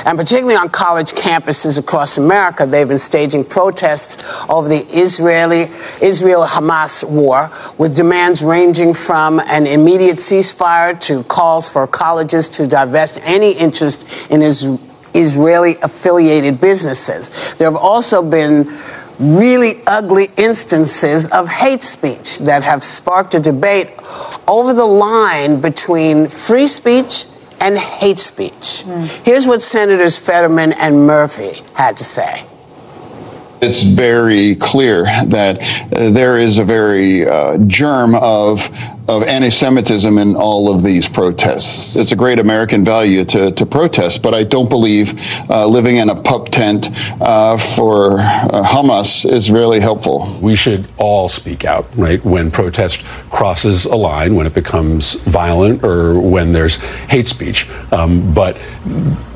And particularly on college campuses across America, they've been staging protests over the Israel-Hamas war, with demands ranging from an immediate ceasefire to calls for colleges to divest any interest in Israeli-affiliated businesses. There have also been really ugly instances of hate speech that have sparked a debate over the line between free speech and hate speech. Here's what Senators Fetterman and Murphy had to say. It's very clear that there is a very germ of anti-Semitism in all of these protests. It's a great American value to protest, but I don't believe living in a pup tent for Hamas is really helpful. We should all speak out, right, when protest crosses a line, when it becomes violent or when there's hate speech. But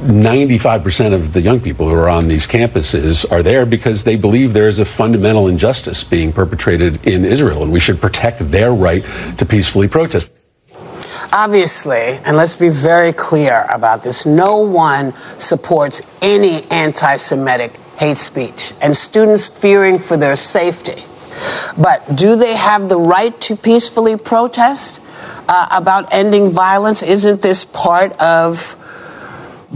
95% of the young people who are on these campuses are there because they believe there is a fundamental injustice being perpetrated in Israel, and we should protect their right to peacefully protest. Obviously, and let's be very clear about this, no one supports any anti-Semitic hate speech and students fearing for their safety. But do they have the right to peacefully protest about ending violence? Isn't this part of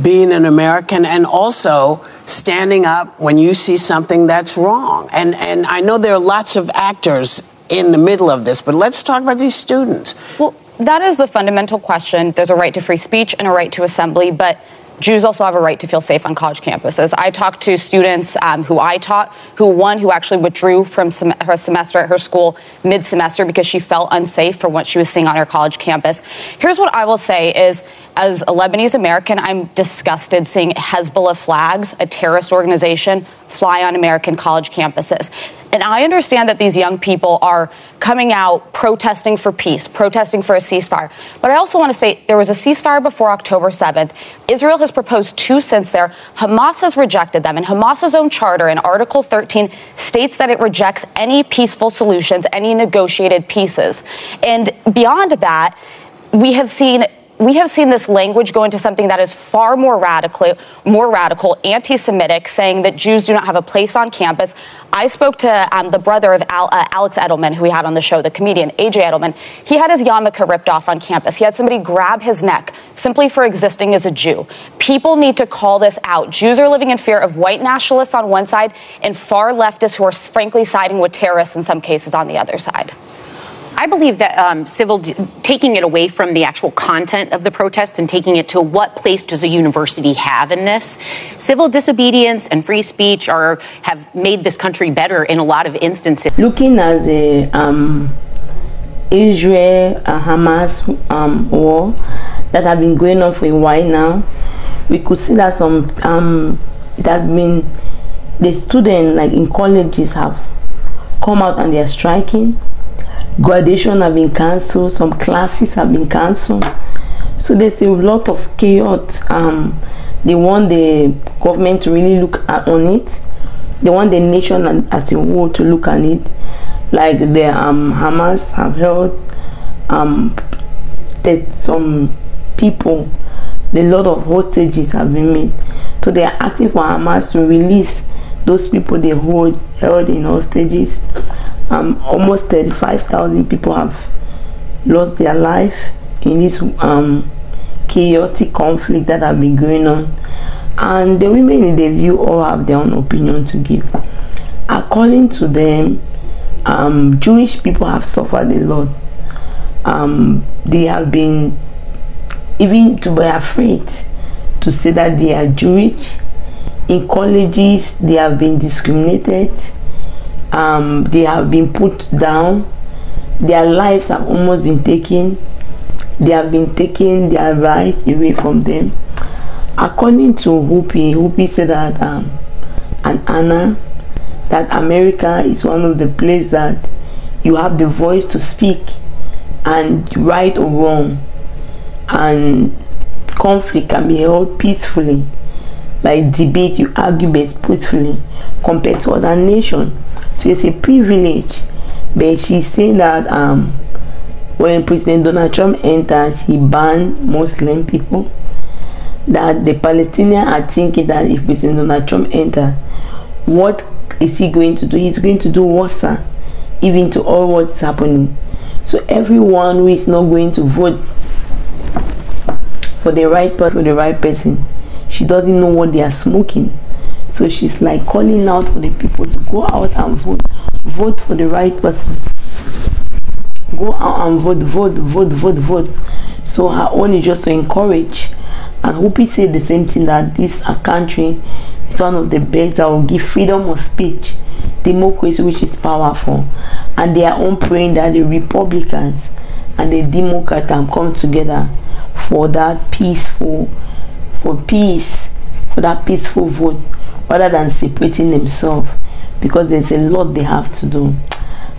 being an American, and also standing up when you see something that's wrong? And I know there are lots of actors in the middle of this, but let's talk about these students. Well, that is the fundamental question. There's a right to free speech and a right to assembly, but Jews also have a right to feel safe on college campuses. I talked to students who I taught, who actually withdrew from her semester at her school mid-semester because she felt unsafe for what she was seeing on her college campus. Here's what I will say is, as a Lebanese American, I'm disgusted seeing Hezbollah flags, a terrorist organization, fly on American college campuses. And I understand that these young people are coming out protesting for peace, protesting for a ceasefire. But I also want to say there was a ceasefire before October 7th. Israel has proposed 2 since there. Hamas has rejected them. And Hamas's own charter in Article 13 states that it rejects any peaceful solutions, any negotiated pieces. And beyond that, we have seen this language go into something that is far more radical, anti-Semitic, saying that Jews do not have a place on campus. I spoke to the brother of Alex Edelman, who we had on the show, the comedian, AJ Edelman. He had his yarmulke ripped off on campus. He had somebody grab his neck simply for existing as a Jew. People need to call this out. Jews are living in fear of white nationalists on one side and far leftists who are frankly siding with terrorists in some cases on the other side. I believe that taking it away from the actual content of the protest and taking it to what place does a university have in this, civil disobedience and free speech have made this country better in a lot of instances. Looking at the Israel-Hamas war that have been going on for a while now, we could see that it has been the students like in colleges have come out and they are striking. Graduation have been cancelled, some classes have been cancelled, so there's a lot of chaos. They want the government to really look on it. They want the nation as a whole to look at it. Like the Hamas have held that some people, a lot of hostages have been made, so they are asking for Hamas to release those people they held in hostages. Almost 35,000 people have lost their life in this chaotic conflict that have been going on, and the women in the view all have their own opinion to give. According to them, Jewish people have suffered a lot. They have been even to be afraid to say that they are Jewish. In colleges, they have been discriminated. They have been put down. Their lives have almost been taken. They have been taking their right away from them. According to Whoopi said that and Anna, that America is one of the places that you have the voice to speak and right or wrong, and conflict can be held peacefully, like debate, you argue peacefully compared to other nations. So it's a privilege. But she's saying that when President Donald Trump entered, he banned Muslim people. that the Palestinians are thinking that if President Donald Trump enter, what is he going to do? He's going to do worse even to all what is happening. So everyone who is not going to vote for the right person, she doesn't know what they are smoking. So she's like calling out for the people to go out and vote for the right person. Go out and vote. So her own is just to encourage. And Whoopi said the same thing, that this country is one of the best that will give freedom of speech, democracy, which is powerful. And they are all praying that the Republicans and the Democrats can come together for that peaceful vote, rather than separating themselves, because there's a lot they have to do.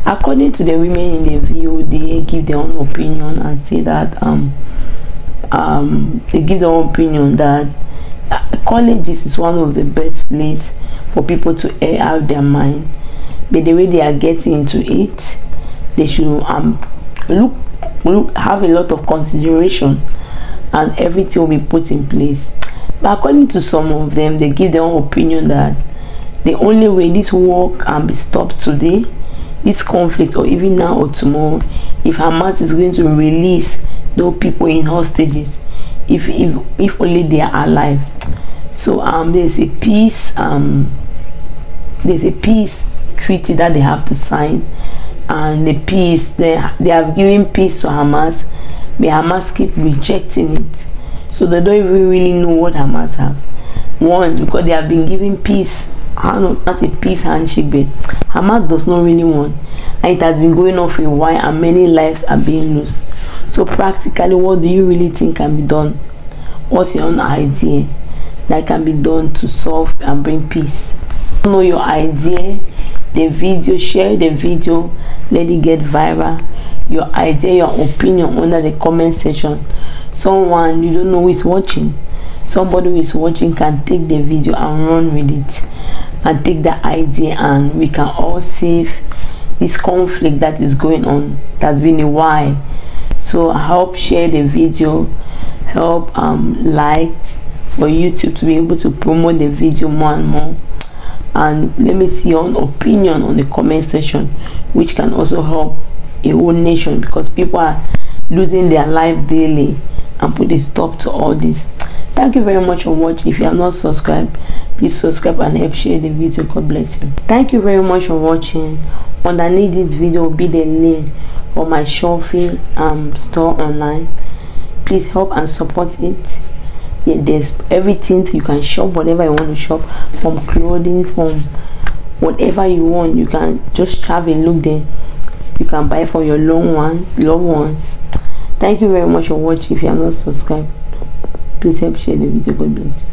According to the women in the video, they give their own opinion and say that they give their own opinion that colleges is one of the best places for people to air out their mind, but the way they are getting into it, they should have a lot of consideration, and everything will be put in place. But according to some of them, they give their own opinion that the only way this war can be stopped today, this conflict, or even now or tomorrow, if Hamas is going to release those people in hostages, if only they are alive. So there's a peace treaty that they have to sign, and the peace they have given peace to Hamas, but Hamas keep rejecting it. So they don't even really know what Hamas have want, because they have been given peace. I don't know, not a peace handshake, but Hamas does not really want, and it has been going on for a while, and many lives are being lost. So practically, what do you really think can be done? What's your own idea that can be done to solve and bring peace? Know your idea, the video, share the video, let it get viral. Your idea, your opinion under the comment section. Someone you don't know who is watching, somebody who is watching can take the video and run with it and take the idea, and we can all save this conflict that is going on, that's been a while. So help share the video, help like for YouTube to be able to promote the video more and more. And let me see your own opinion on the comment section, which can also help a whole nation, because people are losing their life daily, and put a stop to all this. Thank you very much for watching. If you have not subscribed, please subscribe and help share the video. God bless you. Thank you very much for watching. Underneath this video will be the link for my shopping store online. Please help and support it. Yeah, there's everything you can shop, whatever you want to shop, from clothing, from whatever you want. You can just have a look there. You can buy for your loved ones. Thank you very much for watching. If you have not subscribed, please help share the video. God bless you.